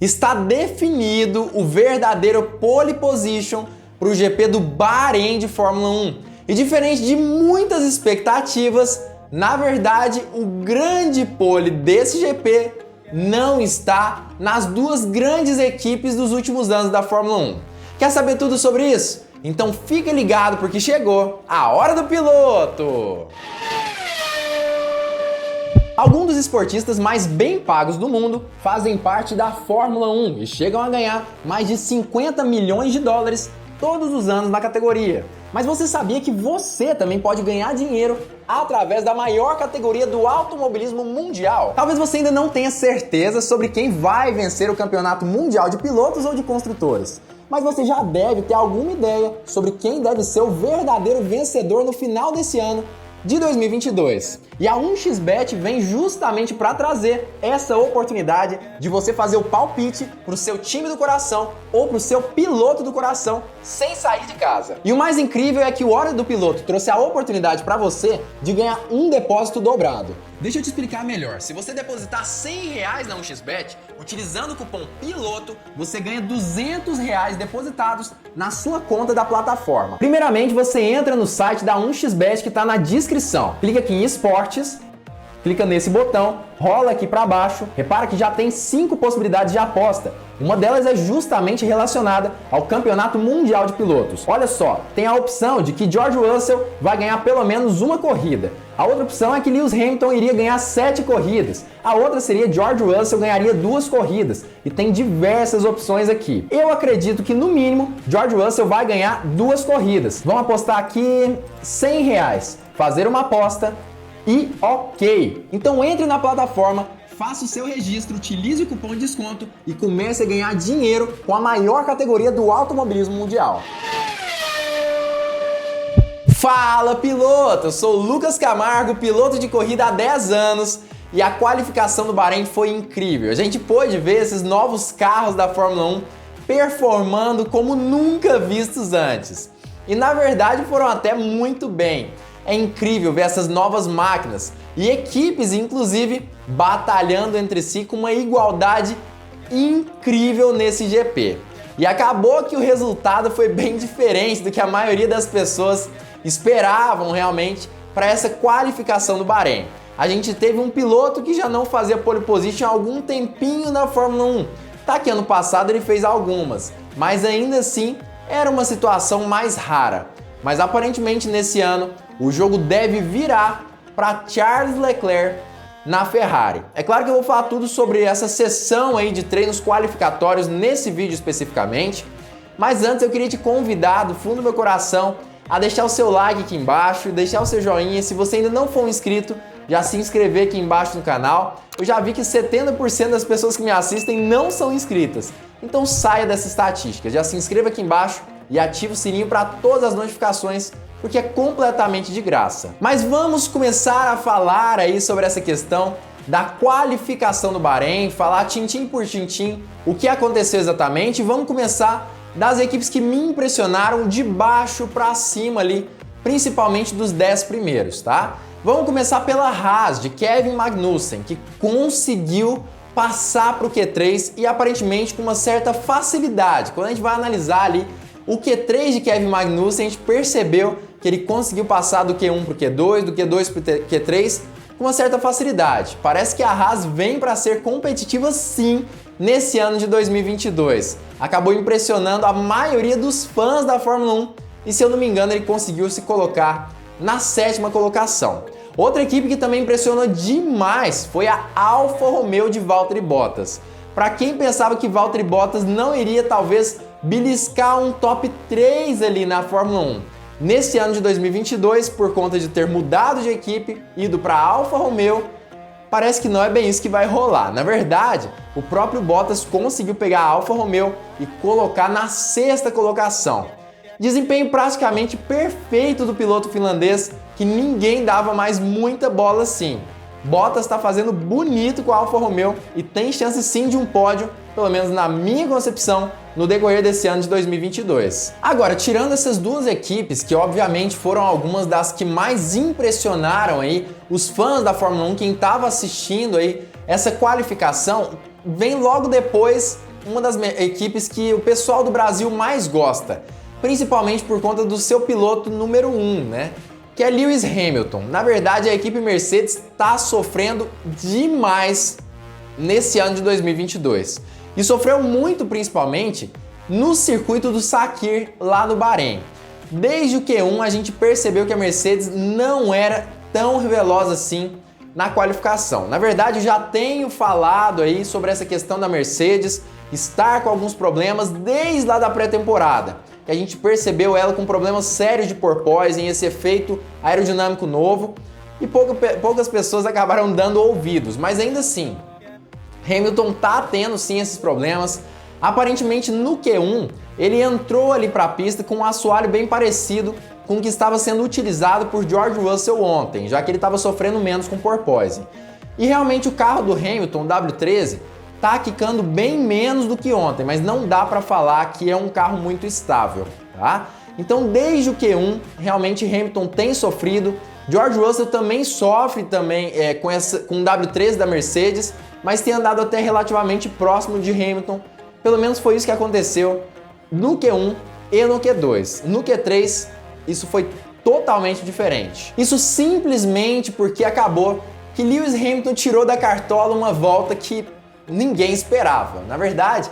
Está definido o verdadeiro pole position para o GP do Bahrein de Fórmula 1. E diferente de muitas expectativas, na verdade, o grande pole desse GP não está nas duas grandes equipes dos últimos anos da Fórmula 1. Quer saber tudo sobre isso? Então fica ligado porque chegou a hora do piloto! Alguns dos esportistas mais bem pagos do mundo fazem parte da Fórmula 1 e chegam a ganhar mais de 50 milhões de dólares todos os anos na categoria. Mas você sabia que você também pode ganhar dinheiro através da maior categoria do automobilismo mundial? Talvez você ainda não tenha certeza sobre quem vai vencer o campeonato mundial de pilotos ou de construtores, mas você já deve ter alguma ideia sobre quem deve ser o verdadeiro vencedor no final desse ano de 2022. E a 1xBet vem justamente para trazer essa oportunidade de você fazer o palpite para o seu time do coração ou para o seu piloto do coração sem sair de casa. E o mais incrível é que o Hora do Piloto trouxe a oportunidade para você de ganhar um depósito dobrado. Deixa eu te explicar melhor. Se você depositar R$100 na 1xBet, utilizando o cupom PILOTO, você ganha R$200 depositados na sua conta da plataforma. Primeiramente, você entra no site da 1xBet que está na descrição. Clica aqui em Esportes, clica nesse botão, rola aqui para baixo. Repara que já tem 5 possibilidades de aposta. Uma delas é justamente relacionada ao Campeonato Mundial de Pilotos. Olha só, tem a opção de que George Russell vai ganhar pelo menos uma corrida. A outra opção é que Lewis Hamilton iria ganhar 7 corridas. A outra seria George Russell ganharia 2 corridas. E tem diversas opções aqui. Eu acredito que no mínimo George Russell vai ganhar 2 corridas. Vamos apostar aqui R$100. Fazer uma aposta e ok. Então entre na plataforma, faça o seu registro, utilize o cupom de desconto e comece a ganhar dinheiro com a maior categoria do automobilismo mundial. Fala piloto, eu sou o Lucas Camargo, piloto de corrida há 10 anos e a qualificação do Bahrein foi incrível. A gente pôde ver esses novos carros da Fórmula 1 performando como nunca vistos antes. E na verdade foram até muito bem. É incrível ver essas novas máquinas e equipes, inclusive, batalhando entre si com uma igualdade incrível nesse GP. E acabou que o resultado foi bem diferente do que a maioria das pessoas esperavam realmente para essa qualificação do Bahrein. A gente teve um piloto que já não fazia pole position há algum tempinho na Fórmula 1. Tá que ano passado ele fez algumas, mas ainda assim era uma situação mais rara. Mas aparentemente nesse ano o jogo deve virar para Charles Leclerc na Ferrari. É claro que eu vou falar tudo sobre essa sessão aí de treinos qualificatórios nesse vídeo especificamente, mas antes eu queria te convidar do fundo do meu coração a deixar o seu like aqui embaixo, deixar o seu joinha, se você ainda não for um inscrito, já se inscrever aqui embaixo no canal. Eu já vi que 70% das pessoas que me assistem não são inscritas, então saia dessa estatística, já se inscreva aqui embaixo e ative o sininho para todas as notificações, porque é completamente de graça. Mas vamos começar a falar aí sobre essa questão da qualificação do Bahrein, falar tintim por tintim o que aconteceu exatamente e vamos começar das equipes que me impressionaram de baixo para cima ali, principalmente dos 10 primeiros, tá? Vamos começar pela Haas, de Kevin Magnussen, que conseguiu passar para o Q3 e aparentemente com uma certa facilidade. Quando a gente vai analisar ali o Q3 de Kevin Magnussen, a gente percebeu que ele conseguiu passar do Q1 para o Q2, do Q2 para o Q3 com uma certa facilidade. Parece que a Haas vem para ser competitiva sim nesse ano de 2022. Acabou impressionando a maioria dos fãs da Fórmula 1 e, se eu não me engano, ele conseguiu se colocar na 7ª colocação. Outra equipe que também impressionou demais foi a Alfa Romeo de Valtteri Bottas. Para quem pensava que Valtteri Bottas não iria talvez beliscar um top 3 ali na Fórmula 1. Nesse ano de 2022, por conta de ter mudado de equipe, ido para a Alfa Romeo, parece que não é bem isso que vai rolar. Na verdade, o próprio Bottas conseguiu pegar a Alfa Romeo e colocar na 6ª colocação. Desempenho praticamente perfeito do piloto finlandês, que ninguém dava mais muita bola assim. Bottas está fazendo bonito com a Alfa Romeo e tem chance sim de um pódio, pelo menos na minha concepção, no decorrer desse ano de 2022. Agora, tirando essas duas equipes, que obviamente foram algumas das que mais impressionaram aí os fãs da Fórmula 1, quem estava assistindo aí essa qualificação, vem logo depois uma das equipes que o pessoal do Brasil mais gosta, principalmente por conta do seu piloto número 1, né? Que é Lewis Hamilton. Na verdade, a equipe Mercedes está sofrendo demais nesse ano de 2022. E sofreu muito principalmente no circuito do Sakhir, lá no Bahrein. Desde o Q1 a gente percebeu que a Mercedes não era tão veloz assim na qualificação. Na verdade, eu já tenho falado aí sobre essa questão da Mercedes estar com alguns problemas desde lá da pré-temporada, que a gente percebeu ela com problemas sérios de porpoising, esse efeito aerodinâmico novo, e poucas pessoas acabaram dando ouvidos, mas ainda assim, Hamilton tá tendo sim esses problemas. Aparentemente no Q1 ele entrou ali para a pista com um assoalho bem parecido com o que estava sendo utilizado por George Russell ontem, já que ele estava sofrendo menos com porpoising. E realmente o carro do Hamilton, o W13, tá quicando bem menos do que ontem, mas não dá para falar que é um carro muito estável, tá? Então desde o Q1 realmente Hamilton tem sofrido. George Russell também sofre com o W13 da Mercedes, mas tem andado até relativamente próximo de Hamilton. Pelo menos foi isso que aconteceu no Q1 e no Q2. No Q3, isso foi totalmente diferente. Isso simplesmente porque acabou que Lewis Hamilton tirou da cartola uma volta que ninguém esperava. Na verdade,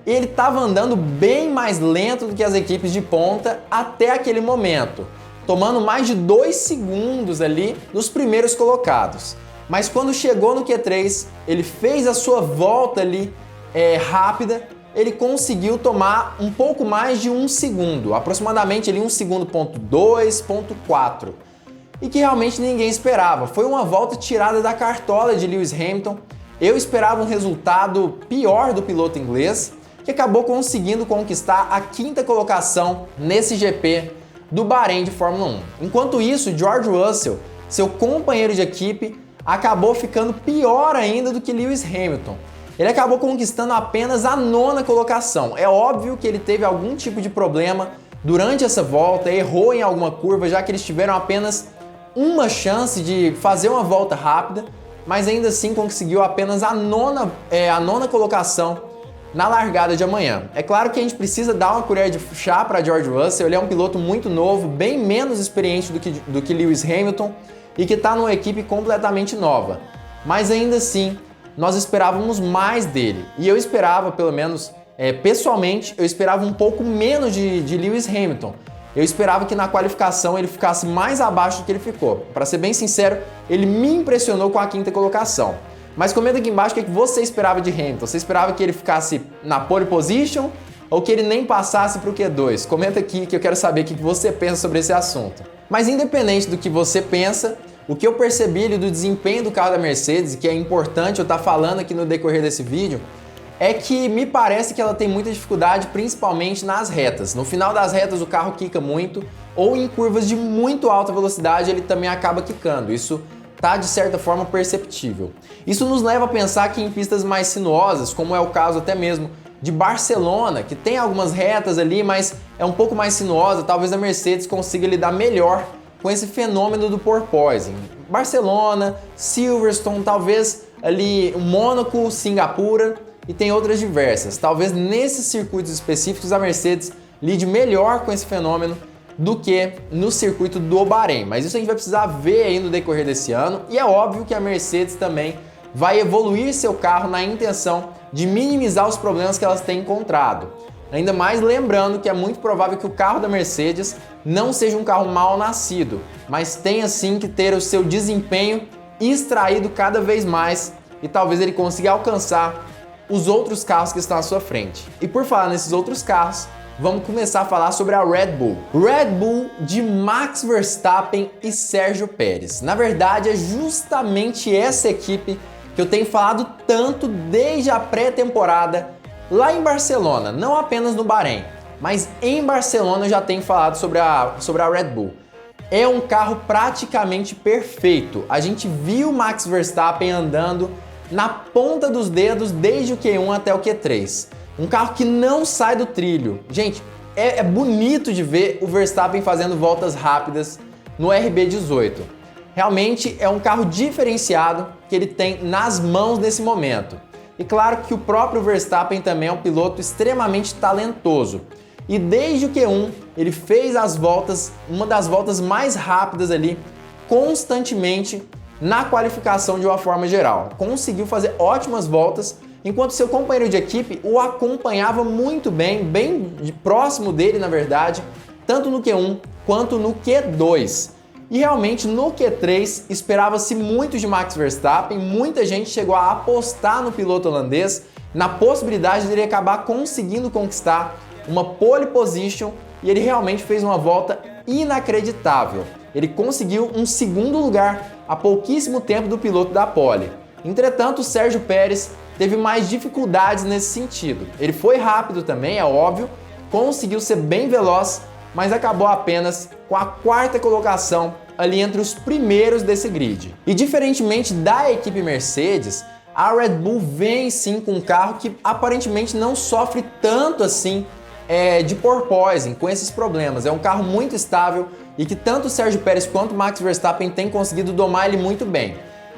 ele estava andando bem mais lento do que as equipes de ponta até aquele momento, tomando mais de 2 segundos ali nos primeiros colocados. Mas quando chegou no Q3, ele fez a sua volta ali rápida, ele conseguiu tomar um pouco mais de 1 segundo, aproximadamente ali 1 segundo, ponto 2, ponto 4, e que realmente ninguém esperava. Foi uma volta tirada da cartola de Lewis Hamilton. Eu esperava um resultado pior do piloto inglês, que acabou conseguindo conquistar a 5ª colocação nesse GP do Bahrein de Fórmula 1. Enquanto isso, George Russell, seu companheiro de equipe, acabou ficando pior ainda do que Lewis Hamilton. Ele acabou conquistando apenas a 9ª colocação. É óbvio que ele teve algum tipo de problema durante essa volta, errou em alguma curva, já que eles tiveram apenas uma chance de fazer uma volta rápida, mas ainda assim conseguiu apenas a 9ª colocação na largada de amanhã. É claro que a gente precisa dar uma colher de chá para George Russell, ele é um piloto muito novo, bem menos experiente do que Lewis Hamilton e que está numa equipe completamente nova. Mas ainda assim, nós esperávamos mais dele. E eu esperava, pelo menos pessoalmente, eu esperava um pouco menos de Lewis Hamilton. Eu esperava que na qualificação ele ficasse mais abaixo do que ele ficou. Para ser bem sincero, ele me impressionou com a 5ª colocação. Mas comenta aqui embaixo o que você esperava de Hamilton. Você esperava que ele ficasse na pole position ou que ele nem passasse para o Q2? Comenta aqui que eu quero saber o que você pensa sobre esse assunto. Mas independente do que você pensa, o que eu percebi ali do desempenho do carro da Mercedes, e que é importante eu estar falando aqui no decorrer desse vídeo, é que me parece que ela tem muita dificuldade, principalmente nas retas. No final das retas o carro quica muito, ou em curvas de muito alta velocidade ele também acaba quicando. Isso tá de certa forma perceptível. Isso nos leva a pensar que em pistas mais sinuosas, como é o caso até mesmo de Barcelona, que tem algumas retas ali, mas é um pouco mais sinuosa, talvez a Mercedes consiga lidar melhor com esse fenômeno do porpoising. Barcelona, Silverstone, talvez ali Mônaco, Singapura e tem outras diversas. Talvez nesses circuitos específicos a Mercedes lide melhor com esse fenômeno do que no circuito do Bahrein. Mas isso a gente vai precisar ver aí no decorrer desse ano, e é óbvio que a Mercedes também vai evoluir seu carro na intenção de minimizar os problemas que elas têm encontrado. Ainda mais lembrando que é muito provável que o carro da Mercedes não seja um carro mal nascido, mas tenha sim que ter o seu desempenho extraído cada vez mais e talvez ele consiga alcançar os outros carros que estão à sua frente. E por falar nesses outros carros, vamos começar a falar sobre a Red Bull. Red Bull de Max Verstappen e Sérgio Pérez. Na verdade, é justamente essa equipe que eu tenho falado tanto desde a pré-temporada lá em Barcelona, não apenas no Bahrein, mas em Barcelona eu já tenho falado sobre a Red Bull. É um carro praticamente perfeito. A gente viu Max Verstappen andando na ponta dos dedos desde o Q1 até o Q3. Um carro que não sai do trilho. Gente, é bonito de ver o Verstappen fazendo voltas rápidas no RB18. Realmente é um carro diferenciado que ele tem nas mãos nesse momento. E claro que o próprio Verstappen também é um piloto extremamente talentoso. E desde o Q1 ele fez as voltas, uma das voltas mais rápidas ali, constantemente na qualificação de uma forma geral. Conseguiu fazer ótimas voltas, enquanto seu companheiro de equipe o acompanhava muito bem, bem próximo dele na verdade, tanto no Q1 quanto no Q2. E realmente no Q3 esperava-se muito de Max Verstappen, muita gente chegou a apostar no piloto holandês na possibilidade de ele acabar conseguindo conquistar uma pole position, e ele realmente fez uma volta inacreditável. Ele conseguiu um segundo lugar há pouquíssimo tempo do piloto da pole. Entretanto, o Sérgio Pérez teve mais dificuldades nesse sentido. Ele foi rápido também, é óbvio, conseguiu ser bem veloz, mas acabou apenas com a quarta colocação ali entre os primeiros desse grid. E diferentemente da equipe Mercedes, a Red Bull vem sim com um carro que aparentemente não sofre tanto assim de porpoising, com esses problemas. É um carro muito estável e que tanto o Sérgio Pérez quanto o Max Verstappen têm conseguido domar ele muito bem.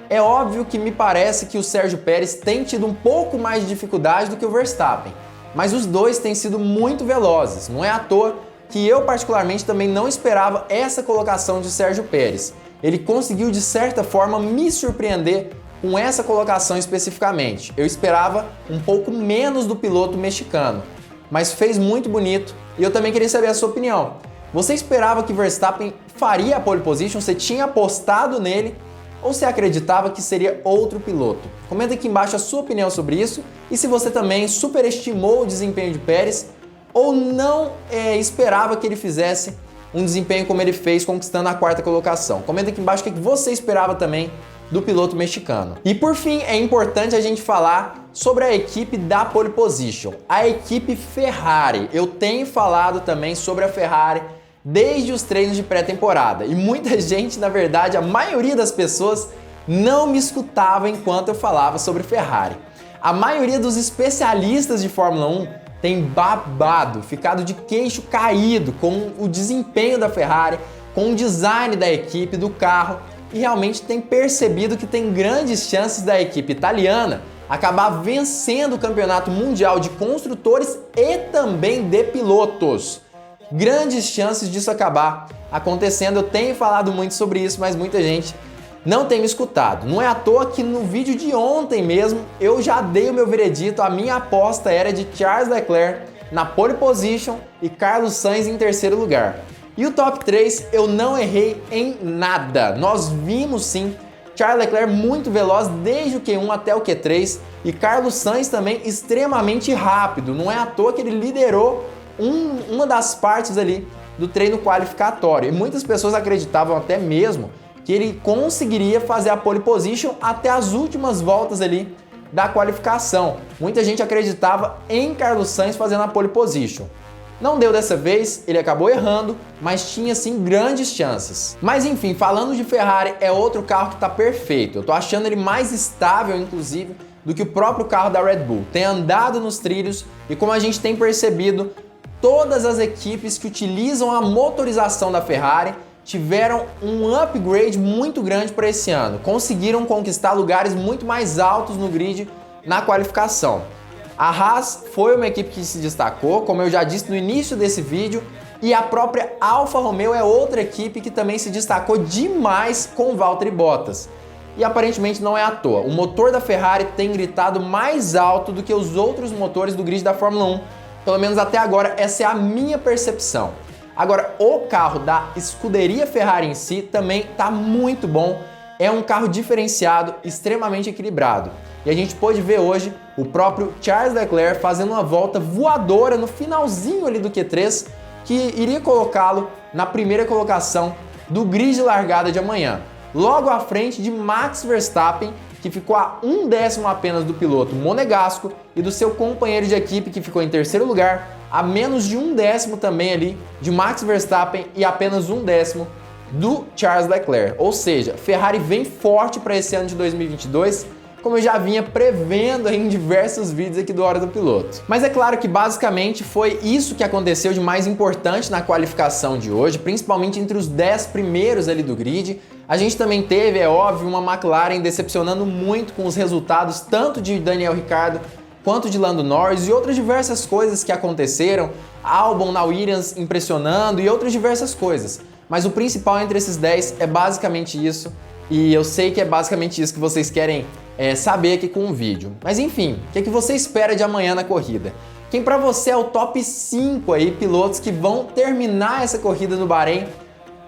É óbvio que me parece que o Sérgio Pérez tem tido um pouco mais de dificuldade do que o Verstappen, mas os dois têm sido muito velozes. Não é à toa que eu particularmente também não esperava essa colocação de Sérgio Pérez. Ele conseguiu de certa forma me surpreender com essa colocação especificamente. Eu esperava um pouco menos do piloto mexicano, mas fez muito bonito e eu também queria saber a sua opinião. Você esperava que Verstappen faria a pole position? Você tinha apostado nele? Ou você acreditava que seria outro piloto? Comenta aqui embaixo a sua opinião sobre isso e se você também superestimou o desempenho de Pérez ou não esperava que ele fizesse um desempenho como ele fez, conquistando a quarta colocação. Comenta aqui embaixo o que você esperava também do piloto mexicano. E por fim, é importante a gente falar sobre a equipe da pole position, a equipe Ferrari. Eu tenho falado também sobre a Ferrari desde os treinos de pré-temporada e muita gente, na verdade, a maioria das pessoas não me escutava enquanto eu falava sobre Ferrari. A maioria dos especialistas de Fórmula 1 tem babado, ficado de queixo caído com o desempenho da Ferrari, com o design da equipe, do carro, e realmente tem percebido que tem grandes chances da equipe italiana acabar vencendo o campeonato mundial de construtores e também de pilotos. Grandes chances disso acabar acontecendo. Eu tenho falado muito sobre isso, mas muita gente não tem me escutado. Não é à toa que no vídeo de ontem mesmo eu já dei o meu veredito. A minha aposta era de Charles Leclerc na pole position e Carlos Sainz em terceiro lugar. E o top 3 eu não errei em nada. Nós vimos sim Charles Leclerc muito veloz desde o Q1 até o Q3 e Carlos Sainz também extremamente rápido. Não é à toa que ele liderou uma das partes ali do treino qualificatório. E muitas pessoas acreditavam até mesmo que ele conseguiria fazer a pole position até as últimas voltas ali da qualificação. Muita gente acreditava em Carlos Sainz fazendo a pole position. Não deu dessa vez, ele acabou errando, mas tinha sim grandes chances. Mas enfim, falando de Ferrari, é outro carro que está perfeito. Eu tô achando ele mais estável, inclusive, do que o próprio carro da Red Bull. Tem andado nos trilhos e, como a gente tem percebido, todas as equipes que utilizam a motorização da Ferrari tiveram um upgrade muito grande para esse ano. Conseguiram conquistar lugares muito mais altos no grid na qualificação. A Haas foi uma equipe que se destacou, como eu já disse no início desse vídeo, e a própria Alfa Romeo é outra equipe que também se destacou demais com Valtteri Bottas. E aparentemente não é à toa. O motor da Ferrari tem gritado mais alto do que os outros motores do grid da Fórmula 1. Pelo menos até agora, essa é a minha percepção. Agora, o carro da escuderia Ferrari em si também está muito bom. É um carro diferenciado, extremamente equilibrado. E a gente pôde ver hoje o próprio Charles Leclerc fazendo uma volta voadora no finalzinho ali do Q3, que iria colocá-lo na primeira colocação do grid de largada de amanhã. Logo à frente de Max Verstappen, que ficou a 1/10 apenas do piloto monegasco e do seu companheiro de equipe, que ficou em terceiro lugar, a menos de 1/10 também ali de Max Verstappen e apenas 1/10 do Charles Leclerc. Ou seja, Ferrari vem forte para esse ano de 2022, como eu já vinha prevendo em diversos vídeos aqui do Hora do Piloto. Mas é claro que basicamente foi isso que aconteceu de mais importante na qualificação de hoje, principalmente entre os 10 primeiros ali do grid. A gente também teve, é óbvio, uma McLaren decepcionando muito com os resultados tanto de Daniel Ricciardo quanto de Lando Norris e outras diversas coisas que aconteceram, Albon na Williams impressionando e outras diversas coisas. Mas o principal entre esses 10 é basicamente isso, e eu sei que é basicamente isso que vocês querem saber aqui com o vídeo. Mas enfim, o que você espera de amanhã na corrida? Quem pra você é o top 5 aí pilotos que vão terminar essa corrida no Bahrein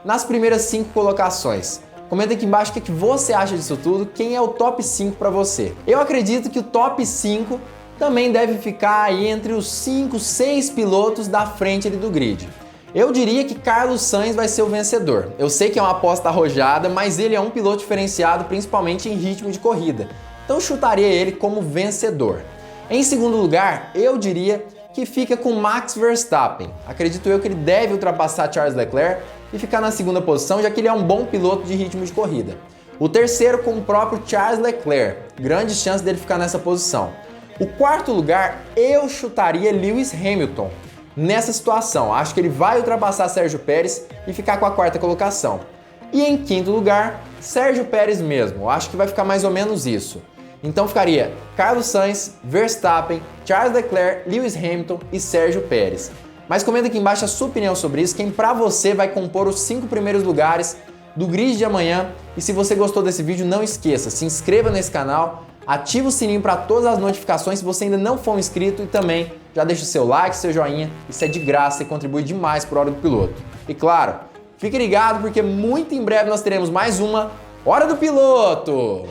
nas primeiras 5 colocações? Comenta aqui embaixo o que você acha disso tudo, quem é o top 5 para você. Eu acredito que o top 5 também deve ficar aí entre os 5, 6 pilotos da frente ali do grid. Eu diria que Carlos Sainz vai ser o vencedor. Eu sei que é uma aposta arrojada, mas ele é um piloto diferenciado principalmente em ritmo de corrida. Então eu chutaria ele como vencedor. Em segundo lugar, eu diria que fica com Max Verstappen. Acredito eu que ele deve ultrapassar Charles Leclerc e ficar na segunda posição, já que ele é um bom piloto de ritmo de corrida. O terceiro com o próprio Charles Leclerc. Grande chance dele ficar nessa posição. O quarto lugar, eu chutaria Lewis Hamilton. Nessa situação, acho que ele vai ultrapassar Sérgio Pérez e ficar com a quarta colocação. E em quinto lugar, Sérgio Pérez mesmo. Acho que vai ficar mais ou menos isso. Então ficaria Carlos Sainz, Verstappen, Charles Leclerc, Lewis Hamilton e Sérgio Pérez. Mas comenta aqui embaixo a sua opinião sobre isso, quem pra você vai compor os 5 primeiros lugares do grid de amanhã. E se você gostou desse vídeo, não esqueça, se inscreva nesse canal, ativa o sininho para todas as notificações se você ainda não for inscrito e também já deixa o seu like, seu joinha, isso é de graça e contribui demais para a Hora do Piloto. E claro, fique ligado porque muito em breve nós teremos mais uma Hora do Piloto!